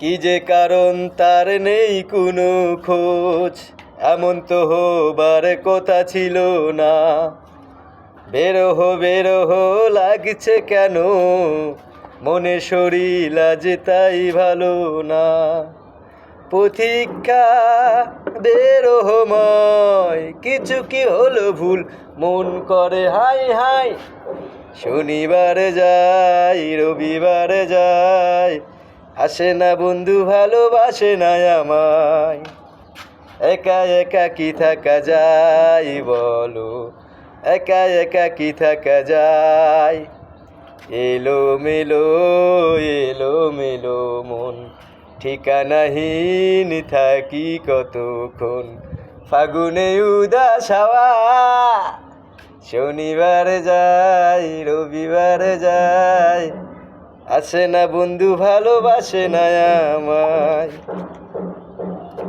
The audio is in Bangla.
কি যে কারণ তার নেই কোনো খোঁজ, এমন তো হবার কথা ছিল না। বেরোহ লাগছে কেন, মনে শরীর আজ তাই ভালো না। প্রতীক্ষা বেরোহময়, কিছু কি হলো ভুল, মন করে হাই হাই। শনিবার যাই রবিবার যাই, আসে না বন্ধু ভালোবাসে না আমায়। একা একা কি থাকা যায় বলো, একা একা কি থাকা যায়। এলো মেলো মন, ঠিকানাহীন থাকি কতক্ষণ। ফাগুনে উদাস হাওয়া, শনিবার যাই রবিবার যাই, আসে না বন্ধু ভালোবাসে না আমায়।